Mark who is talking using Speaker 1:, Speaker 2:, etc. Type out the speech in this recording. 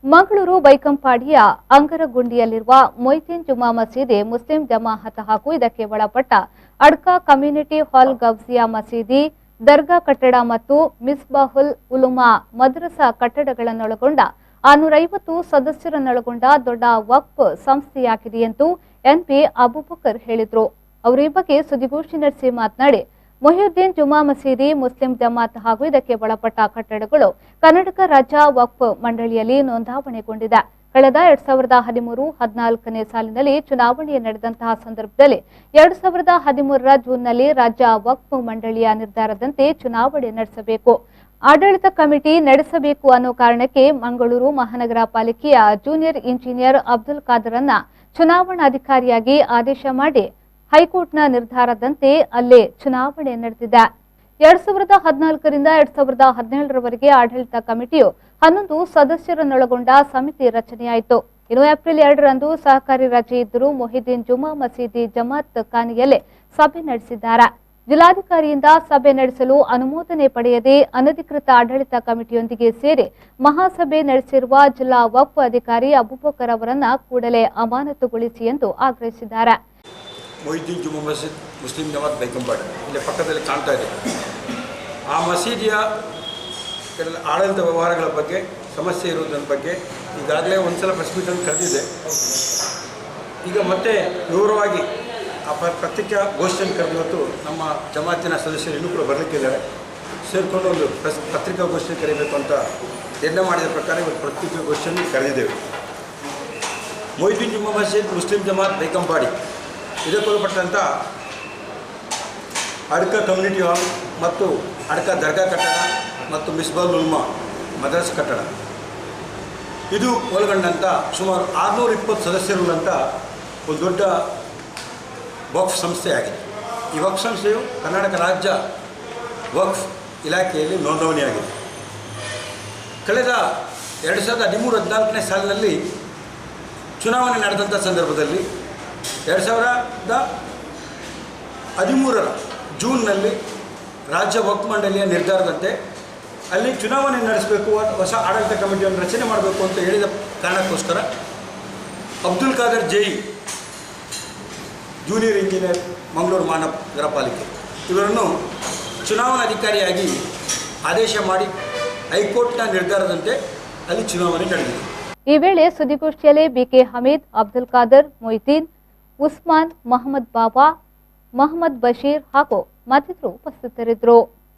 Speaker 1: ಮಂಗಳೂರು ಬೈಕಂಪಾಡಿಯ ಅಂಗರಗುಂಡಿಯಲ್ಲಿರುವ ಮೊಯ್ತೀನ್ ಜುಮಾ ಮಸೀದಿ ಮುಸ್ಲಿಂ ಜಮಾಅತ್ ಹಾಗೂ ಇದಕ್ಕೆ ಒಳಪಟ್ಟ ಅಡ್ಕಾ ಕಮ್ಯುನಿಟಿ ಹಾಲ್ ಗೌಸಿಯಾ ಮಸೀದಿ ದರ್ಗಾ ಕಟ್ಟಡ ಮತ್ತು ಮಿಸ್ಬಾಹುಲ್ ಉಲುಮಾ ಮದ್ರಸಾ ಕಟ್ಟಡಗಳನ್ನೊಳಗೊಂಡ 650 ಸದಸ್ಯರನ್ನೊಳಗೊಂಡ ದೊಡ್ಡ ವಕ್ಫ್ ಸಂಸ್ಥೆಯಾಗಿದೆ ಎಂದು ಎನ್ಪಿ ಅಬೂಬಕರ್ ಹೇಳಿದರು. ಅವರು ಈ ಬಗ್ಗೆ ಸುದ್ದಿಗೋಷ್ಠಿ ನಡೆಸಿ ಮಾತನಾಡಿ, ಮೊಹಿಯುದ್ದೀನ್ ಜುಮಾ ಮಸೀದಿ ಮುಸ್ಲಿಂ ಜಮಾತ್ ಹಾಗೂ ಇದಕ್ಕೆ ಒಳಪಟ್ಟ ಕಟ್ಟಡಗಳು ಕರ್ನಾಟಕ ರಾಜ್ಯ ವಕ್ಫ್ ಮಂಡಳಿಯಲ್ಲಿ ನೋಂದಾವಣೆಗೊಂಡಿದೆ. ಕಳೆದ 2013-14ನೇ ಸಾಲಿನಲ್ಲಿ ಚುನಾವಣೆ ನಡೆದಂತಹ ಸಂದರ್ಭದಲ್ಲಿ 2013ರ ಜೂನ್ನಲ್ಲಿ ರಾಜ್ಯ ವಕ್ಫ್ ಮಂಡಳಿಯ ನಿರ್ಧಾರದಂತೆ ಚುನಾವಣೆ ನಡೆಸಬೇಕು, ಆಡಳಿತ ಕಮಿಟಿ ನಡೆಸಬೇಕು ಅನ್ನೋ ಕಾರಣಕ್ಕೆ ಮಂಗಳೂರು ಮಹಾನಗರ ಪಾಲಿಕೆಯ ಜೂನಿಯರ್ ಇಂಜಿನಿಯರ್ ಅಬ್ದುಲ್ ಖಾದರ್ರನ್ನ ಚುನಾವಣಾಧಿಕಾರಿಯಾಗಿ ಆದೇಶ ಮಾಡಿ ಹೈಕೋರ್ಟ್ನ ನಿರ್ಧಾರದಂತೆ ಅಲ್ಲೇ ಚುನಾವಣೆ ನಡೆದಿದೆ. 2014ರಿಂದ 2017ರವರೆಗೆ ಆಡಳಿತ ಕಮಿಟಿಯು 11 ಸದಸ್ಯರನ್ನೊಳಗೊಂಡ ಸಮಿತಿ ರಚನೆಯಾಯಿತು. ಇನ್ನು ಏಪ್ರಿಲ್ 2ರಂದು ಸಹಕಾರಿ ರಜೆ ಇದ್ದರೂ ಮೊಹಿಯುದ್ದೀನ್ ಜುಮಾ ಮಸೀದಿ ಜಮಾತ್ ಖಾನೆಯಲ್ಲೇ ಸಭೆ ನಡೆಸಿದ್ದಾರೆ. ಜಿಲ್ಲಾಧಿಕಾರಿಯಿಂದ ಸಭೆ ನಡೆಸಲು ಅನುಮೋದನೆ ಪಡೆಯದೆ ಅನಧಿಕೃತ ಆಡಳಿತ ಕಮಿಟಿಯೊಂದಿಗೆ ಸೇರಿ ಮಹಾಸಭೆ ನಡೆಸಿರುವ ಜಿಲ್ಲಾ ವಕ್ಫ್ ಅಧಿಕಾರಿ ಅಬೂಬಕರ್ ಅವರನ್ನ ಕೂಡಲೇ ಅಮಾನತುಗೊಳಿಸಿ ಎಂದು ಆಗ್ರಹಿಸಿದ್ದಾರೆ.
Speaker 2: ಮೊಹಿಯುದ್ದೀನ್ ಜುಮಾ ಮಸೀದ್ ಮುಸ್ಲಿಂ ಜಮಾತ್ ಬೈಕಂಪಾಡಿ ಇಲ್ಲಿ ಪಕ್ಕದಲ್ಲಿ ಕಾಣ್ತಾ ಇದೆ. ಆ ಮಸೀದಿಯ ಆಡಳಿತ ವ್ಯವಹಾರಗಳ ಬಗ್ಗೆ ಸಮಸ್ಯೆ ಇರುವುದರ ಬಗ್ಗೆ ಈಗಾಗಲೇ ಒಂದ್ಸಲ ಪ್ರೆಸ್ ಮೀಟನ್ನು ಕರೆದಿದೆ. ಈಗ ಮತ್ತೆ ವಿವರವಾಗಿ ಆ ಪತ್ರಿಕಾ ಗೋಷ್ಠಿಯನ್ನು ಕರೆದಿವತ್ತು ನಮ್ಮ ಜಮಾತಿನ ಸದಸ್ಯರು ಇನ್ನೂ ಕೂಡ ಬರಲಿಕ್ಕಿದ್ದಾರೆ. ಸೇರಿಕೊಂಡು ಒಂದು ಪತ್ರಿಕಾ ಗೋಷ್ಠಿ ಕರೀಬೇಕು ಅಂತ ನಿರ್ಣಯ ಮಾಡಿದ ಪ್ರಕಾರ ಇವತ್ತು ಪತ್ರಿಕಾ ಗೋಷ್ಠಿಯನ್ನು ಕರೆದಿದ್ದೇವೆ. ಮೊಹಿಯುದ್ದೀನ್ ಜುಮಾ ಮಸೀದ್ ಮುಸ್ಲಿಂ ಜಮಾತ್ ಬೈಕಂಪಾಡಿ ಇದಕ್ಕೊಳಪಟ್ಟಂಥ ಅಡ್ಕಾ ಕಮ್ಯುನಿಟಿ ಹಾಲ್ ಮತ್ತು ಅಡ್ಕಾ ದರ್ಗಾ ಕಟ್ಟಡ ಮತ್ತು ಮಿಸ್ಬಾಹುಲ್ ಉಲುಮಾ ಮದ್ರಸ ಕಟ್ಟಡ ಇದು ಒಳಗೊಂಡಂಥ ಸುಮಾರು 620 ಸದಸ್ಯರುಳ್ಳಂಥ ಒಂದು ದೊಡ್ಡ ವಕ್ಫ್ ಸಂಸ್ಥೆಯಾಗಿದೆ. ಈ ವಕ್ಫ್ ಸಂಸ್ಥೆಯು ಕರ್ನಾಟಕ ರಾಜ್ಯ ವಕ್ಫ್ ಇಲಾಖೆಯಲ್ಲಿ ನೋಂದಣಿಯಾಗಿದೆ. ಕಳೆದ 2013-14ನೇ ಸಾಲಿನಲ್ಲಿ ಚುನಾವಣೆ ನಡೆದಂಥ ಸಂದರ್ಭದಲ್ಲಿ 2013ರ ಜೂನ್ನಲ್ಲಿ ರಾಜ್ಯ ವಕ್ಫ್ ಮಂಡಳಿಯ ನಿರ್ಧಾರದಂತೆ ಅಲ್ಲಿ ಚುನಾವಣೆ ನಡೆಸಬೇಕು, ಹೊಸ ಆಡಳಿತ ಕಮಿಟಿಯನ್ನು ರಚನೆ ಮಾಡಬೇಕು ಅಂತ ಹೇಳಿದ ಕಾರಣಕ್ಕೋಸ್ಕರ ಅಬ್ದುಲ್ ಖಾದರ್ ಜೈ ಜೂನಿಯರ್ ಇಂಜಿನಿಯರ್ ಮಂಗಳೂರು ಮಹಾನಗರ ಪಾಲಿಕೆ ಇವರನ್ನು ಚುನಾವಣಾಧಿಕಾರಿಯಾಗಿ ಆದೇಶ ಮಾಡಿ ಹೈಕೋರ್ಟ್ನ ನಿರ್ಧಾರದಂತೆ ಅಲ್ಲಿ ಚುನಾವಣೆ ನಡೆದಿದೆ.
Speaker 1: ಈ ವೇಳೆ ಸುದ್ದಿಗೋಷ್ಠಿಯಲ್ಲಿ ಬಿಕೆ ಹಮೀದ್, ಅಬ್ದುಲ್ ಖಾದರ್, ಮೊಯ್ತೀನ್, ಉಸ್ಮಾನ್, ಮಹಮ್ಮದ್ ಬಾಬಾ, ಮಹಮ್ಮದ್ ಬಶೀರ್ ಹಾಗೂ ಮತ್ತಿತರರು ಉಪಸ್ಥಿತರಿದ್ದರು.